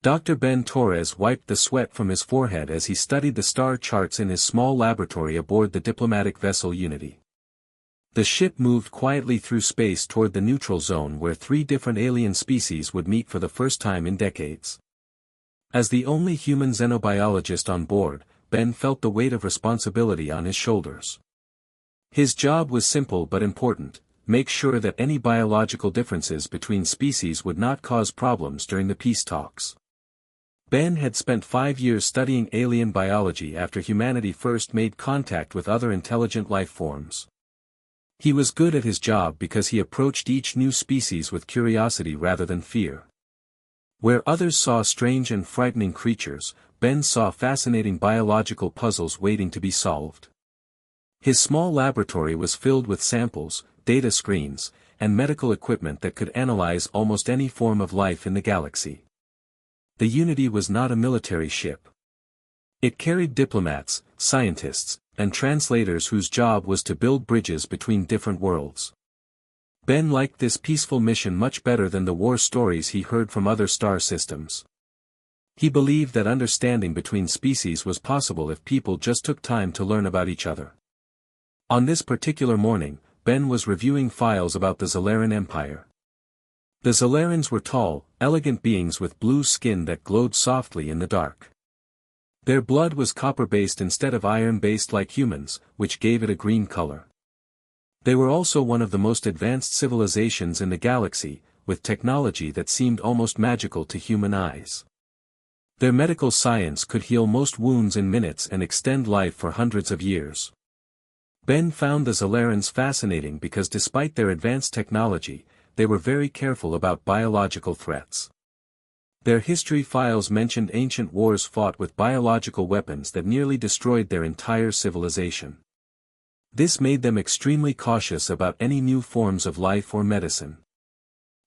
Dr. Ben Torres wiped the sweat from his forehead as he studied the star charts in his small laboratory aboard the diplomatic vessel Unity. The ship moved quietly through space toward the neutral zone where 3 different alien species would meet for the first time in decades. As the only human xenobiologist on board, Ben felt the weight of responsibility on his shoulders. His job was simple but important: make sure that any biological differences between species would not cause problems during the peace talks. Ben had spent 5 years studying alien biology after humanity first made contact with other intelligent life forms. He was good at his job because he approached each new species with curiosity rather than fear. Where others saw strange and frightening creatures, Ben saw fascinating biological puzzles waiting to be solved. His small laboratory was filled with samples, data screens, and medical equipment that could analyze almost any form of life in the galaxy. The Unity was not a military ship. It carried diplomats, scientists, and translators whose job was to build bridges between different worlds. Ben liked this peaceful mission much better than the war stories he heard from other star systems. He believed that understanding between species was possible if people just took time to learn about each other. On this particular morning, Ben was reviewing files about the Zalaran Empire. The Zalarans were tall, elegant beings with blue skin that glowed softly in the dark. Their blood was copper-based instead of iron-based like humans, which gave it a green color. They were also one of the most advanced civilizations in the galaxy, with technology that seemed almost magical to human eyes. Their medical science could heal most wounds in minutes and extend life for hundreds of years. Ben found the Zalarans fascinating because despite their advanced technology, they were very careful about biological threats. Their history files mentioned ancient wars fought with biological weapons that nearly destroyed their entire civilization. This made them extremely cautious about any new forms of life or medicine.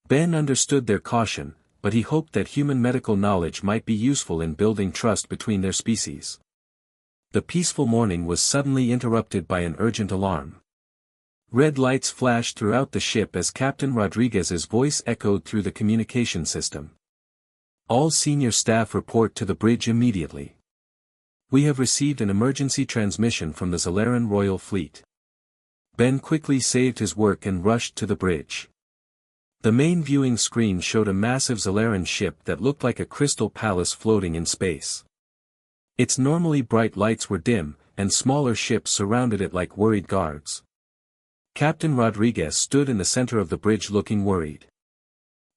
Ben understood their caution, but he hoped that human medical knowledge might be useful in building trust between their species. The peaceful morning was suddenly interrupted by an urgent alarm. Red lights flashed throughout the ship as Captain Rodriguez's voice echoed through the communication system. All senior staff report to the bridge immediately. We have received an emergency transmission from the Zalaran Royal Fleet. Ben quickly saved his work and rushed to the bridge. The main viewing screen showed a massive Zalaran ship that looked like a crystal palace floating in space. Its normally bright lights were dim, and smaller ships surrounded it like worried guards. Captain Rodriguez stood in the center of the bridge looking worried.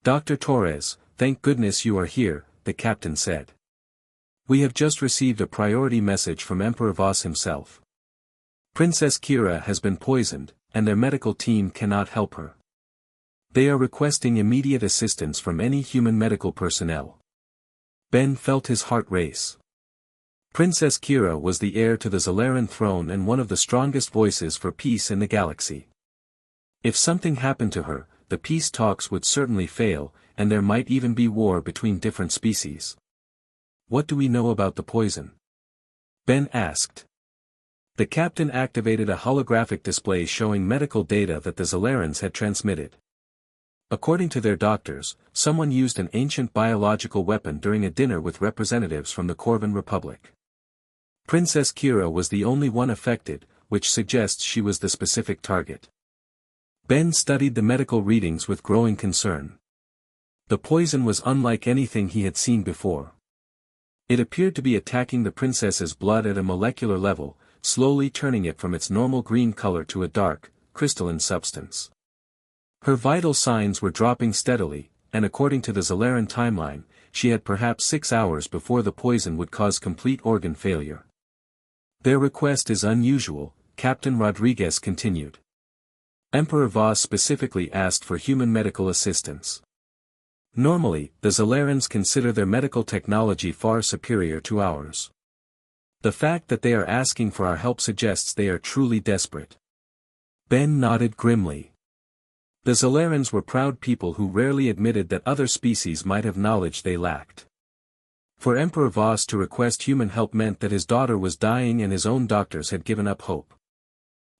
"Dr. Torres, thank goodness you are here," the captain said. "We have just received a priority message from Emperor Voss himself. Princess Kira has been poisoned, and their medical team cannot help her. They are requesting immediate assistance from any human medical personnel." Ben felt his heart race. Princess Kira was the heir to the Zalaran throne and one of the strongest voices for peace in the galaxy. If something happened to her, the peace talks would certainly fail, and there might even be war between different species. "What do we know about the poison?" Ben asked. The captain activated a holographic display showing medical data that the Zalarans had transmitted. According to their doctors, someone used an ancient biological weapon during a dinner with representatives from the Corvan Republic. Princess Kira was the only one affected, which suggests she was the specific target. Ben studied the medical readings with growing concern. The poison was unlike anything he had seen before. It appeared to be attacking the princess's blood at a molecular level, slowly turning it from its normal green color to a dark, crystalline substance. Her vital signs were dropping steadily, and according to the Zalaran timeline, she had perhaps 6 hours before the poison would cause complete organ failure. "Their request is unusual," Captain Rodriguez continued. "Emperor Voss specifically asked for human medical assistance. Normally, the Zalarans consider their medical technology far superior to ours. The fact that they are asking for our help suggests they are truly desperate." Ben nodded grimly. The Zalarans were proud people who rarely admitted that other species might have knowledge they lacked. For Emperor Voss to request human help meant that his daughter was dying and his own doctors had given up hope.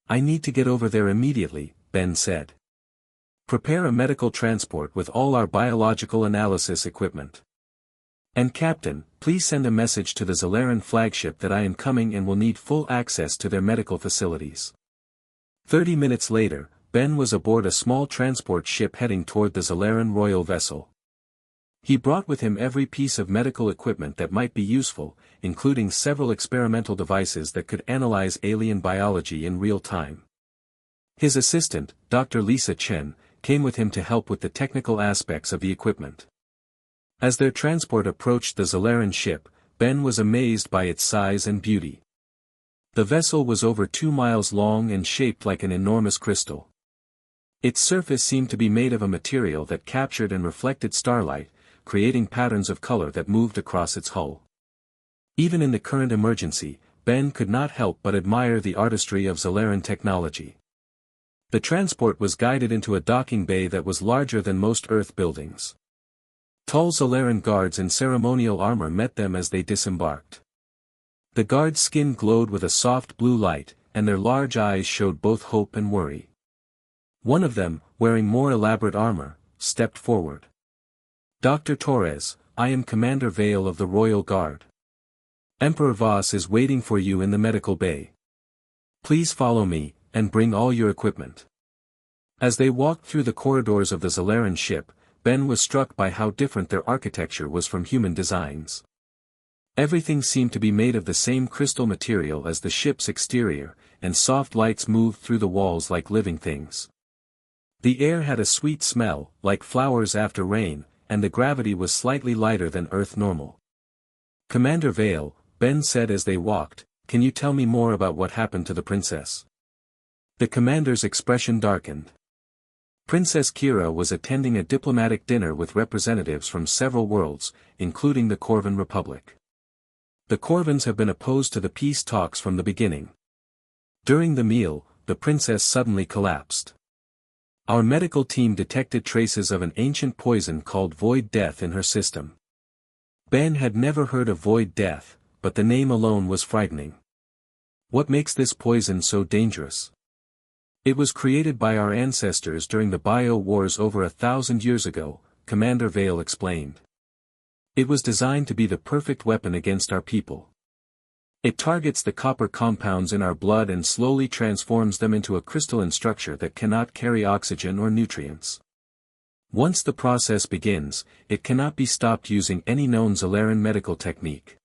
"I need to get over there immediately," Ben said. "Prepare a medical transport with all our biological analysis equipment." And Captain, please send a message to the Zalaran flagship that I am coming and will need full access to their medical facilities. 30 minutes later, Ben was aboard a small transport ship heading toward the Zalaran royal vessel. He brought with him every piece of medical equipment that might be useful, including several experimental devices that could analyze alien biology in real time. His assistant, Dr. Lisa Chen, came with him to help with the technical aspects of the equipment. As their transport approached the Zalaran ship, Ben was amazed by its size and beauty. The vessel was over 2 miles long and shaped like an enormous crystal. Its surface seemed to be made of a material that captured and reflected starlight, creating patterns of color that moved across its hull. Even in the current emergency, Ben could not help but admire the artistry of Zalaran technology. The transport was guided into a docking bay that was larger than most Earth buildings. Tall Zalaran guards in ceremonial armor met them as they disembarked. The guards' skin glowed with a soft blue light, and their large eyes showed both hope and worry. One of them, wearing more elaborate armor, stepped forward. "Dr. Torres, I am Commander Vale of the Royal Guard. Emperor Voss is waiting for you in the medical bay. Please follow me, and bring all your equipment." As they walked through the corridors of the Zalaran ship, Ben was struck by how different their architecture was from human designs. Everything seemed to be made of the same crystal material as the ship's exterior, and soft lights moved through the walls like living things. The air had a sweet smell, like flowers after rain, and the gravity was slightly lighter than Earth normal. "Commander Vale," Ben said as they walked, "can you tell me more about what happened to the princess?" The commander's expression darkened. Princess Kira was attending a diplomatic dinner with representatives from several worlds, including the Corvan Republic. The Corvans have been opposed to the peace talks from the beginning. During the meal, the princess suddenly collapsed. Our medical team detected traces of an ancient poison called Void Death in her system. Ben had never heard of Void Death, but the name alone was frightening. "What makes this poison so dangerous?" "It was created by our ancestors during the bio-wars over 1,000 years ago," Commander Vale explained. "It was designed to be the perfect weapon against our people. It targets the copper compounds in our blood and slowly transforms them into a crystalline structure that cannot carry oxygen or nutrients. Once the process begins, it cannot be stopped using any known Zalaran medical technique."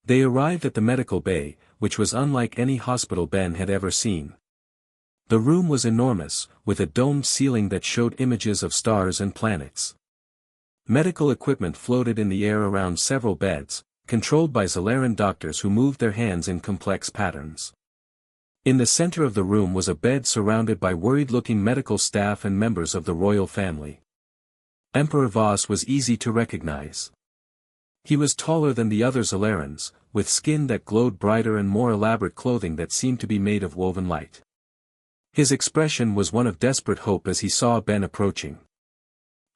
They arrived at the medical bay, which was unlike any hospital Ben had ever seen. The room was enormous, with a domed ceiling that showed images of stars and planets. Medical equipment floated in the air around several beds, controlled by Zalaran doctors who moved their hands in complex patterns. In the center of the room was a bed surrounded by worried-looking medical staff and members of the royal family. Emperor Voss was easy to recognize. He was taller than the other Zalarans, with skin that glowed brighter and more elaborate clothing that seemed to be made of woven light. His expression was one of desperate hope as he saw Ben approaching.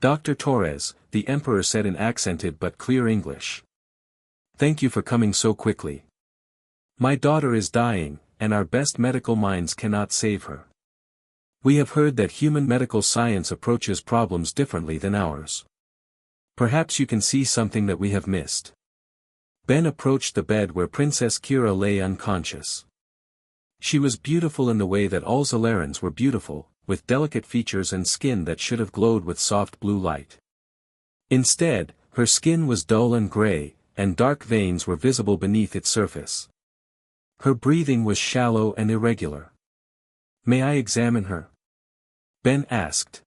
"Dr. Torres," the Emperor said in accented but clear English. "Thank you for coming so quickly. My daughter is dying, and our best medical minds cannot save her. We have heard that human medical science approaches problems differently than ours. Perhaps you can see something that we have missed." Ben approached the bed where Princess Kira lay unconscious. She was beautiful in the way that all Zalarans were beautiful, with delicate features and skin that should have glowed with soft blue light. Instead, her skin was dull and gray, and dark veins were visible beneath its surface. Her breathing was shallow and irregular. "May I examine her?" Ben asked.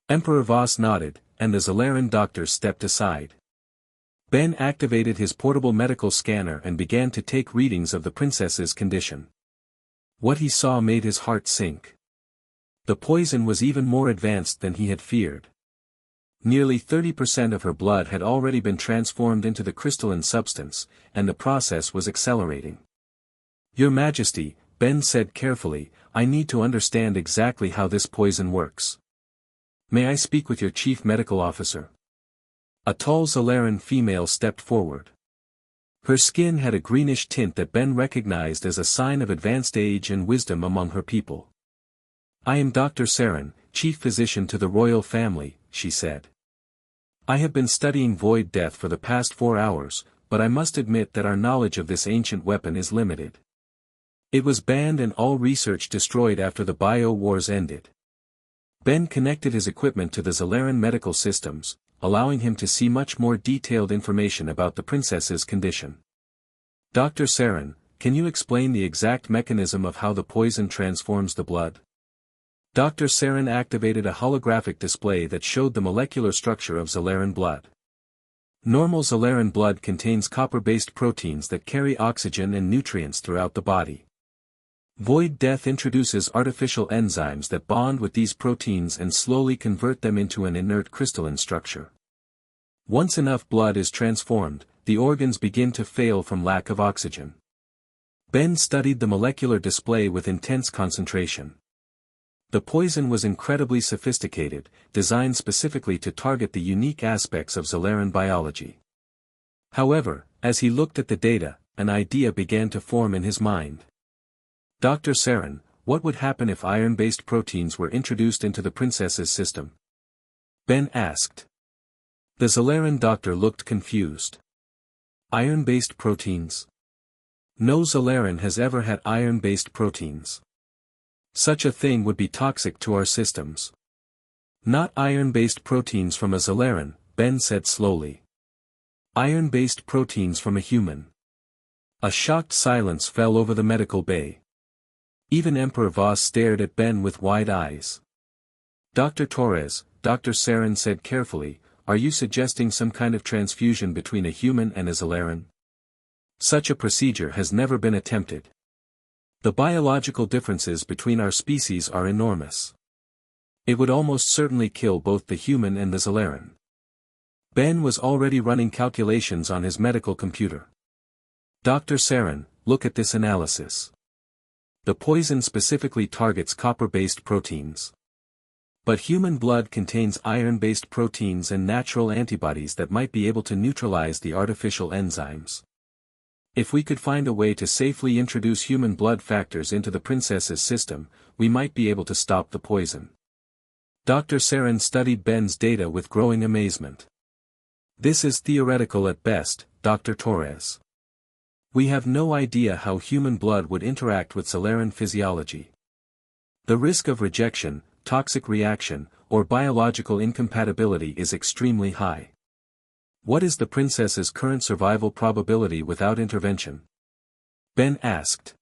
Emperor Voss nodded, and the Zalaran doctor stepped aside. Ben activated his portable medical scanner and began to take readings of the princess's condition. What he saw made his heart sink. The poison was even more advanced than he had feared. Nearly 30% of her blood had already been transformed into the crystalline substance, and the process was accelerating. "Your Majesty," Ben said carefully, "I need to understand exactly how this poison works. May I speak with your chief medical officer?" A tall Zalaran female stepped forward. Her skin had a greenish tint that Ben recognized as a sign of advanced age and wisdom among her people. "I am Dr. Saren, chief physician to the royal family," she said. I have been studying Void Death for the past 4 hours, but I must admit that our knowledge of this ancient weapon is limited. It was banned and all research destroyed after the bio-wars ended. Ben connected his equipment to the Zalaran medical systems, allowing him to see much more detailed information about the princess's condition. Dr. Saren, can you explain the exact mechanism of how the poison transforms the blood? Dr. Saren activated a holographic display that showed the molecular structure of Zalaran blood. Normal Zalaran blood contains copper-based proteins that carry oxygen and nutrients throughout the body. Void Death introduces artificial enzymes that bond with these proteins and slowly convert them into an inert crystalline structure. Once enough blood is transformed, the organs begin to fail from lack of oxygen. Ben studied the molecular display with intense concentration. The poison was incredibly sophisticated, designed specifically to target the unique aspects of Zalaran biology. However, as he looked at the data, an idea began to form in his mind. Dr. Saren, what would happen if iron-based proteins were introduced into the princess's system? Ben asked. The Zalaran doctor looked confused. Iron-based proteins? No Zalaran has ever had iron-based proteins. Such a thing would be toxic to our systems. Not iron-based proteins from a Zalaran, Ben said slowly. Iron-based proteins from a human. A shocked silence fell over the medical bay. Even Emperor Voss stared at Ben with wide eyes. Dr. Torres, Dr. Saren said carefully, are you suggesting some kind of transfusion between a human and a Zalaran? Such a procedure has never been attempted. The biological differences between our species are enormous. It would almost certainly kill both the human and the Zalaran. Ben was already running calculations on his medical computer. Dr. Saren, look at this analysis. The poison specifically targets copper-based proteins. But human blood contains iron-based proteins and natural antibodies that might be able to neutralize the artificial enzymes. If we could find a way to safely introduce human blood factors into the princess's system, we might be able to stop the poison. Dr. Saren studied Ben's data with growing amazement. This is theoretical at best, Dr. Torres. We have no idea how human blood would interact with Zalaran physiology. The risk of rejection, toxic reaction, or biological incompatibility is extremely high. What is the princess's current survival probability without intervention? Ben asked.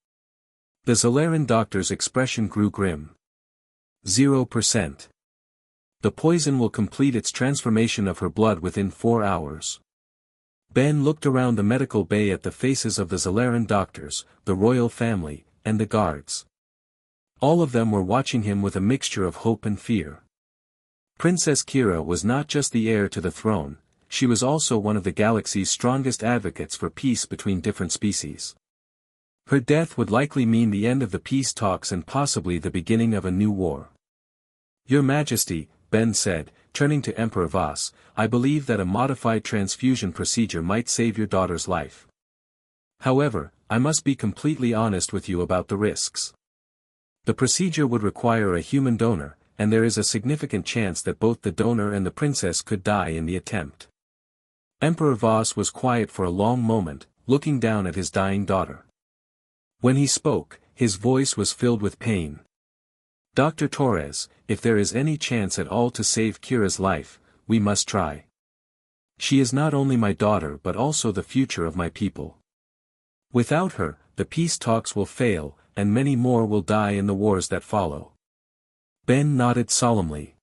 The Zalaran doctor's expression grew grim. 0%. The poison will complete its transformation of her blood within 4 hours. Ben looked around the medical bay at the faces of the Zalaran doctors, the royal family, and the guards. All of them were watching him with a mixture of hope and fear. Princess Kira was not just the heir to the throne, she was also one of the galaxy's strongest advocates for peace between different species. Her death would likely mean the end of the peace talks and possibly the beginning of a new war. Your Majesty, Ben said, turning to Emperor Voss, I believe that a modified transfusion procedure might save your daughter's life. However, I must be completely honest with you about the risks. The procedure would require a human donor, and there is a significant chance that both the donor and the princess could die in the attempt. Emperor Voss was quiet for a long moment, looking down at his dying daughter. When he spoke, his voice was filled with pain. Dr. Torres, if there is any chance at all to save Kira's life, we must try. She is not only my daughter but also the future of my people. Without her, the peace talks will fail, and many more will die in the wars that follow. Ben nodded solemnly.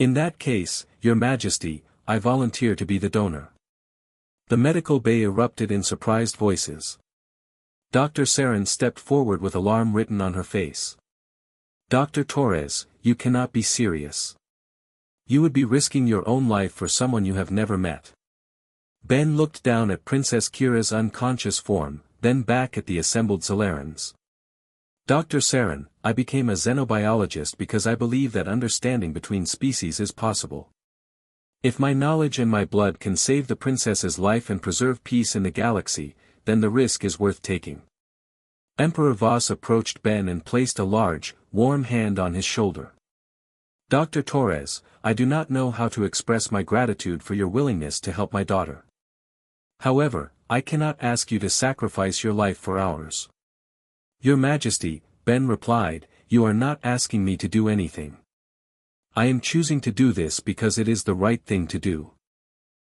In that case, Your Majesty, I volunteer to be the donor. The medical bay erupted in surprised voices. Dr. Saren stepped forward with alarm written on her face. Dr. Torres, you cannot be serious. You would be risking your own life for someone you have never met. Ben looked down at Princess Kira's unconscious form, then back at the assembled Zalarans. Dr. Saren, I became a xenobiologist because I believe that understanding between species is possible. If my knowledge and my blood can save the princess's life and preserve peace in the galaxy, then the risk is worth taking. Emperor Voss approached Ben and placed a large, warm hand on his shoulder. Dr. Torres, I do not know how to express my gratitude for your willingness to help my daughter. However, I cannot ask you to sacrifice your life for ours. Your Majesty, Ben replied, you are not asking me to do anything. I am choosing to do this because it is the right thing to do.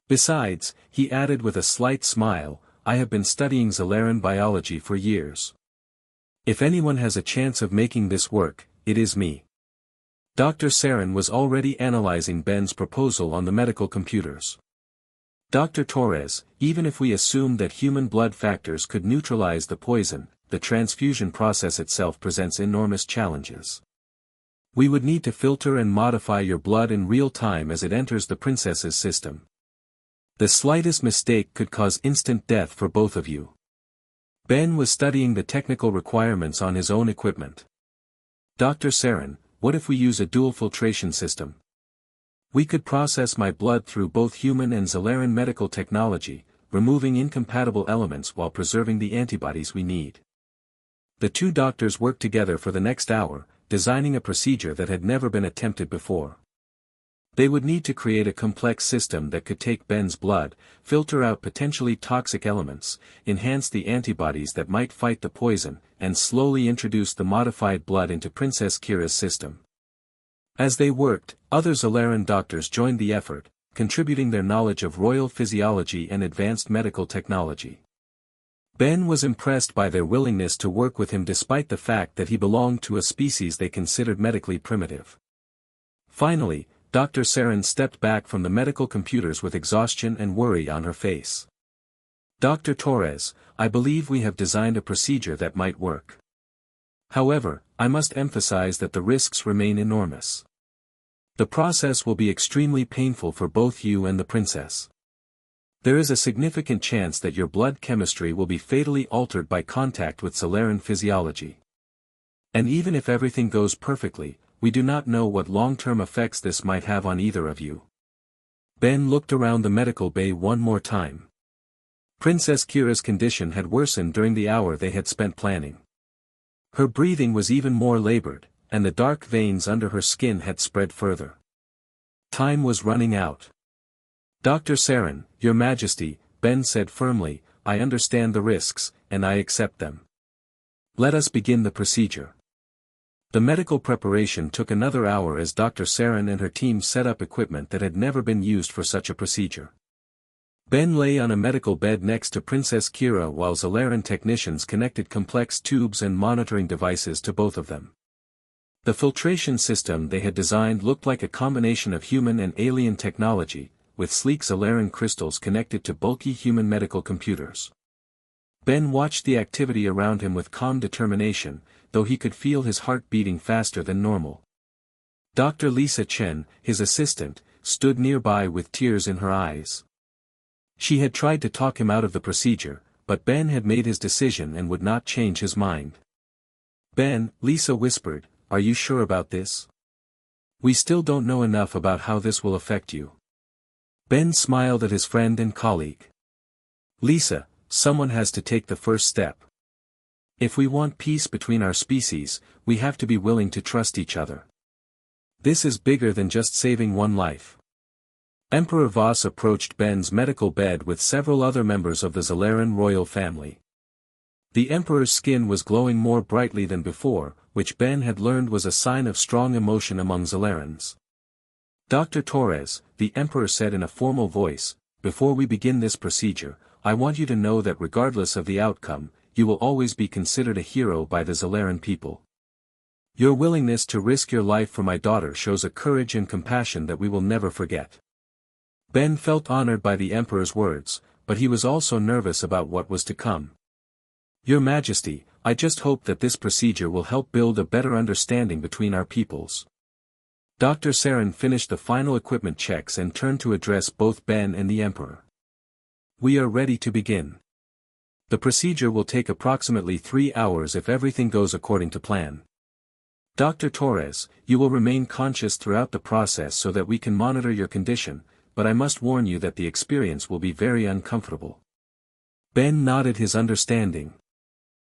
Besides, he added with a slight smile, I have been studying Zalaran biology for years. If anyone has a chance of making this work, it is me. Dr. Saren was already analyzing Ben's proposal on the medical computers. Dr. Torres, even if we assume that human blood factors could neutralize the poison, the transfusion process itself presents enormous challenges. We would need to filter and modify your blood in real time as it enters the princess's system. The slightest mistake could cause instant death for both of you. Ben was studying the technical requirements on his own equipment. Dr. Saren, what if we use a dual filtration system? We could process my blood through both human and Zalaran medical technology, removing incompatible elements while preserving the antibodies we need. The two doctors worked together for the next hour, designing a procedure that had never been attempted before. They would need to create a complex system that could take Ben's blood, filter out potentially toxic elements, enhance the antibodies that might fight the poison, and slowly introduce the modified blood into Princess Kira's system. As they worked, other Zalaran doctors joined the effort, contributing their knowledge of royal physiology and advanced medical technology. Ben was impressed by their willingness to work with him despite the fact that he belonged to a species they considered medically primitive. Finally, Dr. Saren stepped back from the medical computers with exhaustion and worry on her face. Dr. Torres, I believe we have designed a procedure that might work. However, I must emphasize that the risks remain enormous. The process will be extremely painful for both you and the princess. There is a significant chance that your blood chemistry will be fatally altered by contact with Zalaran physiology. And even if everything goes perfectly, we do not know what long-term effects this might have on either of you. Ben looked around the medical bay one more time. Princess Kira's condition had worsened during the hour they had spent planning. Her breathing was even more labored, and the dark veins under her skin had spread further. Time was running out. Dr. Saren, Your Majesty, Ben said firmly, I understand the risks, and I accept them. Let us begin the procedure. The medical preparation took another hour as Dr. Saren and her team set up equipment that had never been used for such a procedure. Ben lay on a medical bed next to Princess Kira while Zalaran technicians connected complex tubes and monitoring devices to both of them. The filtration system they had designed looked like a combination of human and alien technology, with sleek Zalaran crystals connected to bulky human medical computers. Ben watched the activity around him with calm determination, though he could feel his heart beating faster than normal. Dr. Lisa Chen, his assistant, stood nearby with tears in her eyes. She had tried to talk him out of the procedure, but Ben had made his decision and would not change his mind. Ben, Lisa whispered, are you sure about this? We still don't know enough about how this will affect you. Ben smiled at his friend and colleague. Lisa, someone has to take the first step. If we want peace between our species, we have to be willing to trust each other. This is bigger than just saving one life. Emperor Voss approached Ben's medical bed with several other members of the Zalaran royal family. The Emperor's skin was glowing more brightly than before, which Ben had learned was a sign of strong emotion among Zalarans. Dr. Torres, the Emperor said in a formal voice, before we begin this procedure, I want you to know that regardless of the outcome, you will always be considered a hero by the Zalaran people. Your willingness to risk your life for my daughter shows a courage and compassion that we will never forget. Ben felt honored by the Emperor's words, but he was also nervous about what was to come. Your Majesty, I just hope that this procedure will help build a better understanding between our peoples. Dr. Saren finished the final equipment checks and turned to address both Ben and the Emperor. We are ready to begin. The procedure will take approximately 3 hours if everything goes according to plan. Dr. Torres, you will remain conscious throughout the process so that we can monitor your condition, but I must warn you that the experience will be very uncomfortable. Ben nodded his understanding.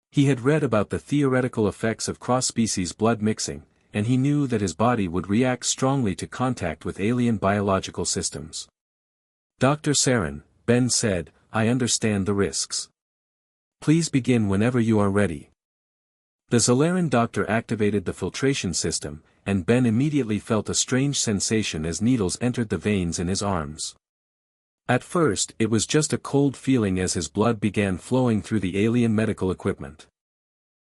He had read about the theoretical effects of cross-species blood mixing, and he knew that his body would react strongly to contact with alien biological systems. "Dr. Saren," Ben said, "I understand the risks. Please begin whenever you are ready." The Zalaran doctor activated the filtration system, and Ben immediately felt a strange sensation as needles entered the veins in his arms. At first, it was just a cold feeling as his blood began flowing through the alien medical equipment.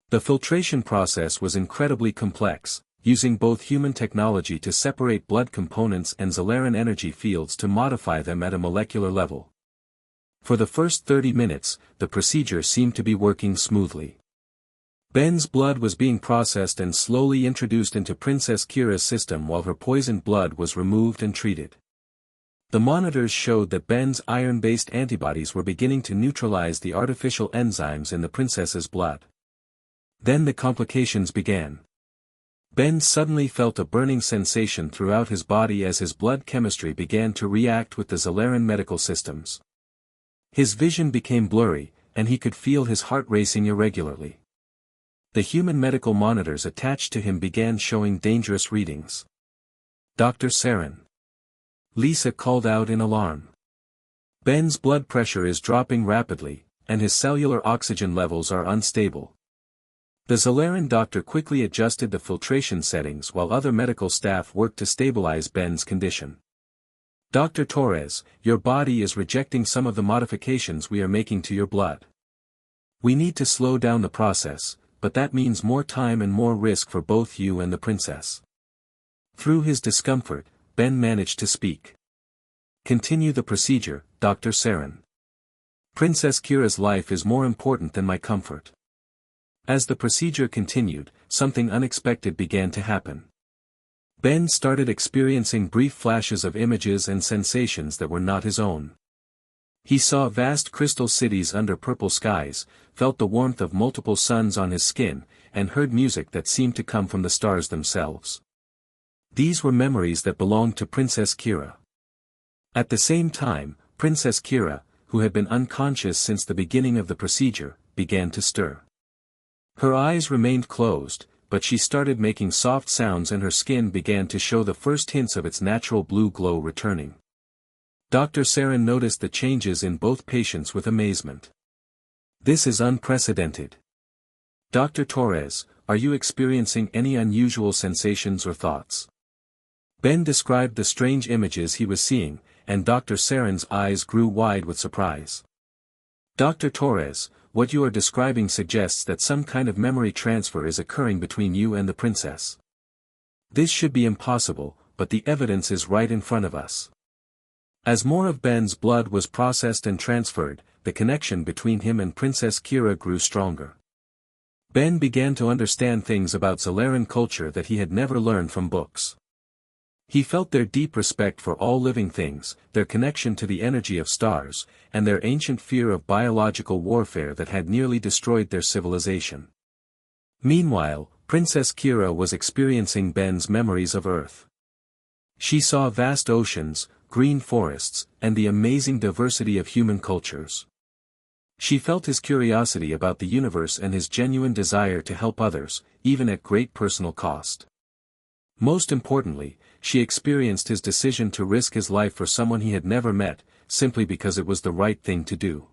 The filtration process was incredibly complex, using both human technology to separate blood components and Zalaran energy fields to modify them at a molecular level. For the first 30 minutes, the procedure seemed to be working smoothly. Ben's blood was being processed and slowly introduced into Princess Kira's system while her poisoned blood was removed and treated. The monitors showed that Ben's iron-based antibodies were beginning to neutralize the artificial enzymes in the princess's blood. Then the complications began. Ben suddenly felt a burning sensation throughout his body as his blood chemistry began to react with the Zalaran medical systems. His vision became blurry, and he could feel his heart racing irregularly. The human medical monitors attached to him began showing dangerous readings. "Dr. Saren." Lisa called out in alarm. "Ben's blood pressure is dropping rapidly, and his cellular oxygen levels are unstable." The Zalaran doctor quickly adjusted the filtration settings while other medical staff worked to stabilize Ben's condition. "Dr. Torres, your body is rejecting some of the modifications we are making to your blood. We need to slow down the process, but that means more time and more risk for both you and the princess." Through his discomfort, Ben managed to speak. "Continue the procedure, Dr. Saren. Princess Kira's life is more important than my comfort." As the procedure continued, something unexpected began to happen. Ben started experiencing brief flashes of images and sensations that were not his own. He saw vast crystal cities under purple skies, felt the warmth of multiple suns on his skin, and heard music that seemed to come from the stars themselves. These were memories that belonged to Princess Kira. At the same time, Princess Kira, who had been unconscious since the beginning of the procedure, began to stir. Her eyes remained closed, but she started making soft sounds and her skin began to show the first hints of its natural blue glow returning. Dr. Saren noticed the changes in both patients with amazement. "This is unprecedented. Dr. Torres, are you experiencing any unusual sensations or thoughts?" Ben described the strange images he was seeing, and Dr. Saren's eyes grew wide with surprise. "Dr. Torres, what you are describing suggests that some kind of memory transfer is occurring between you and the princess. This should be impossible, but the evidence is right in front of us." As more of Ben's blood was processed and transferred, the connection between him and Princess Kira grew stronger. Ben began to understand things about Zalaran culture that he had never learned from books. He felt their deep respect for all living things, their connection to the energy of stars, and their ancient fear of biological warfare that had nearly destroyed their civilization. Meanwhile, Princess Kira was experiencing Ben's memories of Earth. She saw vast oceans, green forests, and the amazing diversity of human cultures. She felt his curiosity about the universe and his genuine desire to help others, even at great personal cost. Most importantly, she experienced his decision to risk his life for someone he had never met, simply because it was the right thing to do.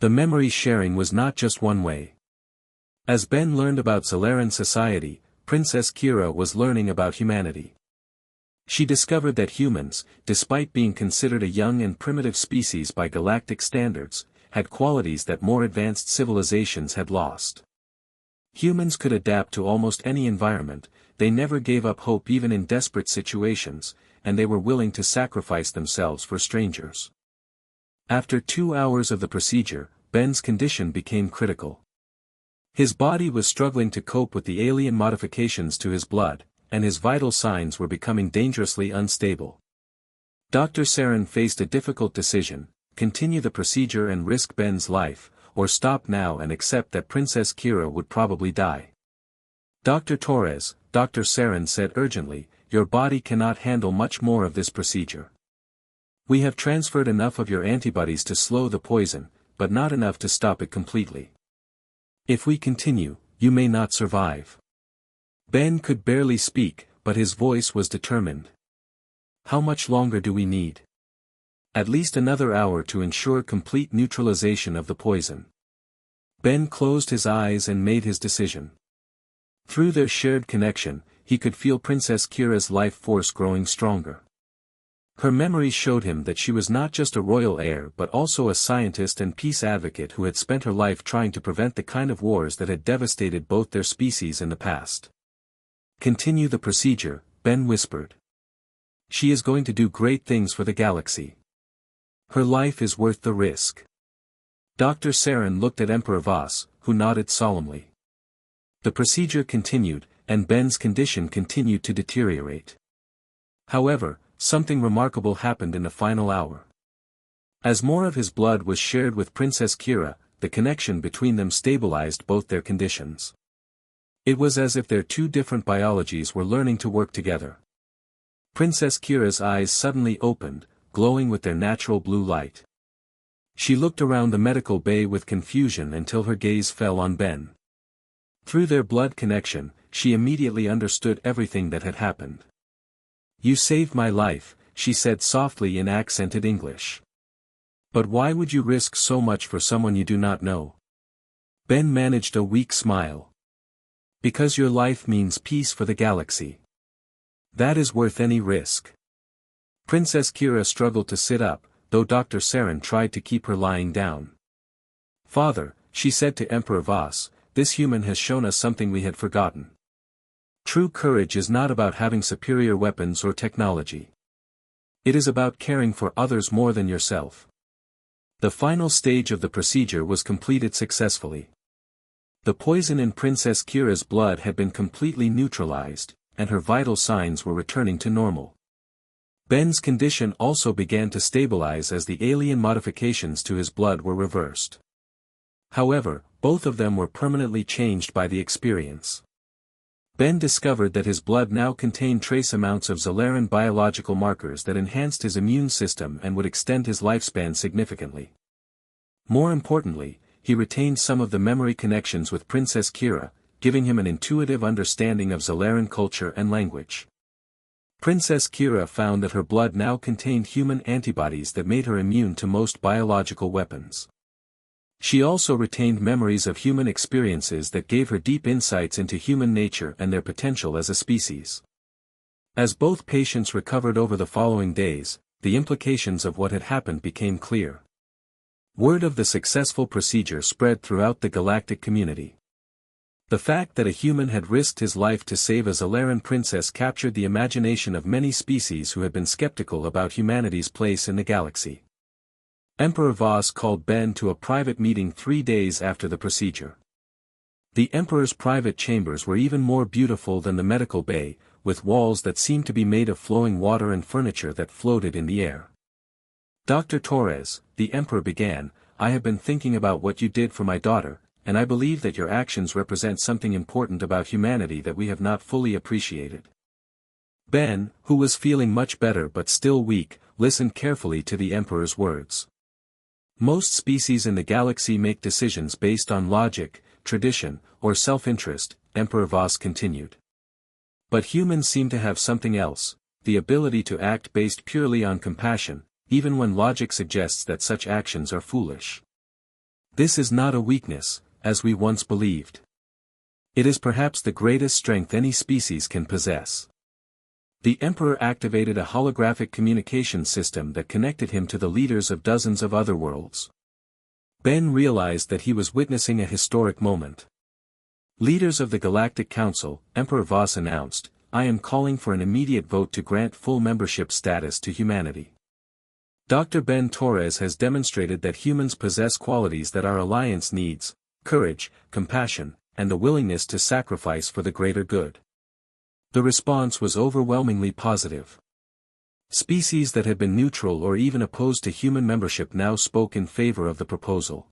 The memory sharing was not just one way. As Ben learned about Zalaran society, Princess Kira was learning about humanity. She discovered that humans, despite being considered a young and primitive species by galactic standards, had qualities that more advanced civilizations had lost. Humans could adapt to almost any environment, they never gave up hope even in desperate situations, and they were willing to sacrifice themselves for strangers. After 2 hours of the procedure, Ben's condition became critical. His body was struggling to cope with the alien modifications to his blood, and his vital signs were becoming dangerously unstable. Dr. Saren faced a difficult decision: continue the procedure and risk Ben's life, or stop now and accept that Princess Kira would probably die. "Dr. Torres," Dr. Saren said urgently, "your body cannot handle much more of this procedure. We have transferred enough of your antibodies to slow the poison, but not enough to stop it completely. If we continue, you may not survive." Ben could barely speak, but his voice was determined. How much longer do we need? At least another hour to ensure complete neutralization of the poison. Ben closed his eyes and made his decision. Through their shared connection, he could feel Princess Kira's life force growing stronger. Her memories showed him that she was not just a royal heir but also a scientist and peace advocate who had spent her life trying to prevent the kind of wars that had devastated both their species in the past. Continue the procedure, Ben whispered. She is going to do great things for the galaxy. Her life is worth the risk. Dr. Saren looked at Emperor Voss, who nodded solemnly. The procedure continued, and Ben's condition continued to deteriorate. However, something remarkable happened in the final hour. As more of his blood was shared with Princess Kira, the connection between them stabilized both their conditions. It was as if their two different biologies were learning to work together. Princess Kira's eyes suddenly opened, glowing with their natural blue light. She looked around the medical bay with confusion until her gaze fell on Ben. Through their blood connection, she immediately understood everything that had happened. You saved my life, she said softly in accented English. But why would you risk so much for someone you do not know? Ben managed a weak smile. Because your life means peace for the galaxy. That is worth any risk. Princess Kira struggled to sit up, though Dr. Saren tried to keep her lying down. Father, she said to Emperor Voss, this human has shown us something we had forgotten. True courage is not about having superior weapons or technology. It is about caring for others more than yourself. The final stage of the procedure was completed successfully. The poison in Princess Kira's blood had been completely neutralized, and her vital signs were returning to normal. Ben's condition also began to stabilize as the alien modifications to his blood were reversed. However, both of them were permanently changed by the experience. Ben discovered that his blood now contained trace amounts of Zalaran biological markers that enhanced his immune system and would extend his lifespan significantly. More importantly, he retained some of the memory connections with Princess Kira, giving him an intuitive understanding of Zalaran culture and language. Princess Kira found that her blood now contained human antibodies that made her immune to most biological weapons. She also retained memories of human experiences that gave her deep insights into human nature and their potential as a species. As both patients recovered over the following days, the implications of what had happened became clear. Word of the successful procedure spread throughout the galactic community. The fact that a human had risked his life to save a Zalaran princess captured the imagination of many species who had been skeptical about humanity's place in the galaxy. Emperor Voss called Ben to a private meeting 3 days after the procedure. The Emperor's private chambers were even more beautiful than the medical bay, with walls that seemed to be made of flowing water and furniture that floated in the air. Dr. Torres, the Emperor began, I have been thinking about what you did for my daughter, and I believe that your actions represent something important about humanity that we have not fully appreciated. Ben, who was feeling much better but still weak, listened carefully to the Emperor's words. Most species in the galaxy make decisions based on logic, tradition, or self-interest, Emperor Voss continued. But humans seem to have something else, the ability to act based purely on compassion, even when logic suggests that such actions are foolish. This is not a weakness, as we once believed. It is perhaps the greatest strength any species can possess. The Emperor activated a holographic communication system that connected him to the leaders of dozens of other worlds. Ben realized that he was witnessing a historic moment. Leaders of the Galactic Council, Emperor Voss announced, I am calling for an immediate vote to grant full membership status to humanity. Dr. Ben Torres has demonstrated that humans possess qualities that our alliance needs: courage, compassion, and the willingness to sacrifice for the greater good. The response was overwhelmingly positive. Species that had been neutral or even opposed to human membership now spoke in favor of the proposal.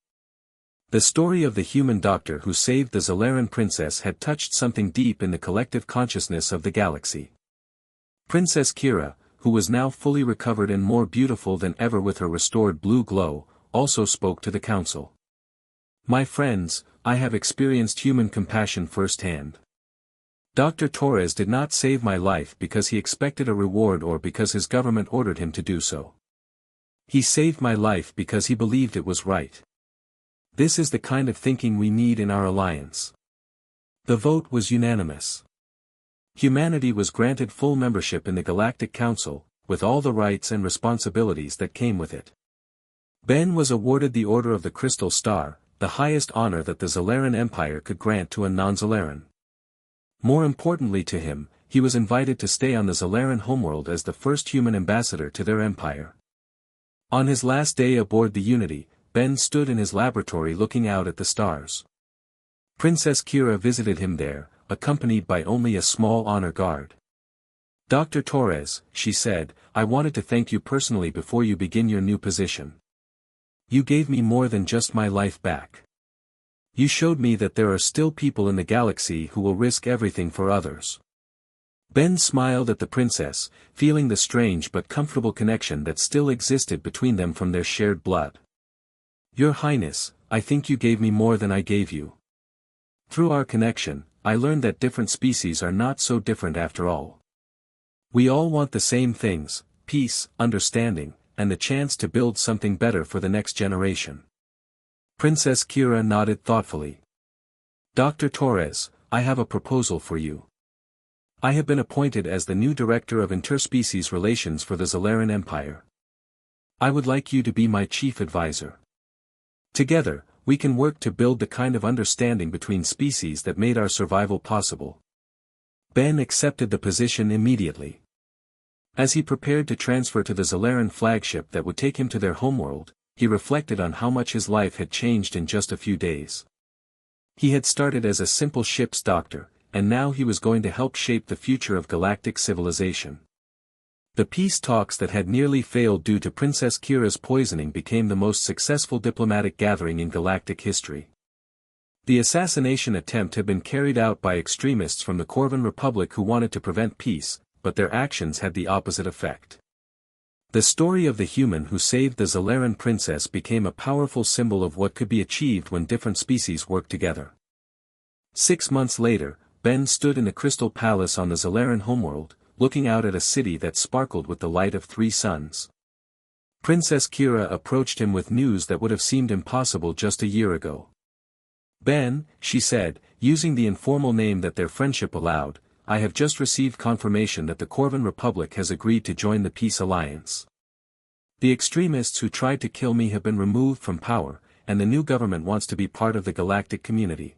The story of the human doctor who saved the Zalaran princess had touched something deep in the collective consciousness of the galaxy. Princess Kira, who was now fully recovered and more beautiful than ever with her restored blue glow, also spoke to the council. My friends, I have experienced human compassion firsthand. Dr. Torres did not save my life because he expected a reward or because his government ordered him to do so. He saved my life because he believed it was right. This is the kind of thinking we need in our alliance. The vote was unanimous. Humanity was granted full membership in the Galactic Council, with all the rights and responsibilities that came with it. Ben was awarded the Order of the Crystal Star, the highest honor that the Zalaran Empire could grant to a non-Zalaran. More importantly to him, he was invited to stay on the Zalaran homeworld as the first human ambassador to their empire. On his last day aboard the Unity, Ben stood in his laboratory looking out at the stars. Princess Kira visited him there, accompanied by only a small honor guard. "Dr. Torres," she said, "I wanted to thank you personally before you begin your new position. You gave me more than just my life back. You showed me that there are still people in the galaxy who will risk everything for others." Ben smiled at the princess, feeling the strange but comfortable connection that still existed between them from their shared blood. "Your Highness, I think you gave me more than I gave you. Through our connection, I learned that different species are not so different after all. We all want the same things: peace, understanding, and the chance to build something better for the next generation." Princess Kira nodded thoughtfully. "Dr. Torres, I have a proposal for you. I have been appointed as the new Director of Interspecies Relations for the Zalaran Empire. I would like you to be my chief advisor. Together, we can work to build the kind of understanding between species that made our survival possible." Ben accepted the position immediately. As he prepared to transfer to the Zalaran flagship that would take him to their homeworld, he reflected on how much his life had changed in just a few days. He had started as a simple ship's doctor, and now he was going to help shape the future of galactic civilization. The peace talks that had nearly failed due to Princess Kira's poisoning became the most successful diplomatic gathering in galactic history. The assassination attempt had been carried out by extremists from the Corvan Republic who wanted to prevent peace, but their actions had the opposite effect. The story of the human who saved the Zalaran princess became a powerful symbol of what could be achieved when different species work together. 6 months later, Ben stood in the Crystal Palace on the Zalaran homeworld, looking out at a city that sparkled with the light of 3 suns. Princess Kira approached him with news that would have seemed impossible just a year ago. "Ben," she said, using the informal name that their friendship allowed, "I have just received confirmation that the Corvan Republic has agreed to join the Peace Alliance. The extremists who tried to kill me have been removed from power, and the new government wants to be part of the galactic community."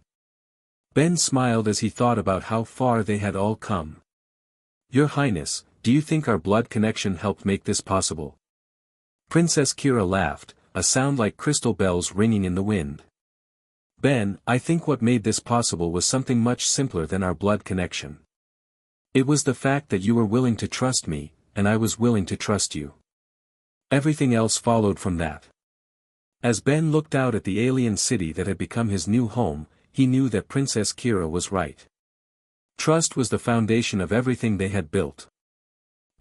Ben smiled as he thought about how far they had all come. "Your Highness, do you think our blood connection helped make this possible?" Princess Kira laughed, a sound like crystal bells ringing in the wind. "Ben, I think what made this possible was something much simpler than our blood connection. It was the fact that you were willing to trust me, and I was willing to trust you. Everything else followed from that." As Ben looked out at the alien city that had become his new home, he knew that Princess Kira was right. Trust was the foundation of everything they had built.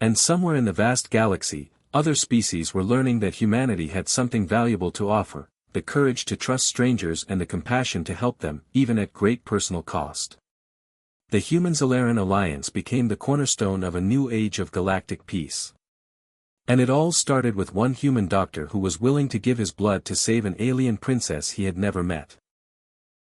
And somewhere in the vast galaxy, other species were learning that humanity had something valuable to offer: the courage to trust strangers and the compassion to help them, even at great personal cost. The Human-Zalaran Alliance became the cornerstone of a new age of galactic peace. And it all started with one human doctor who was willing to give his blood to save an alien princess he had never met.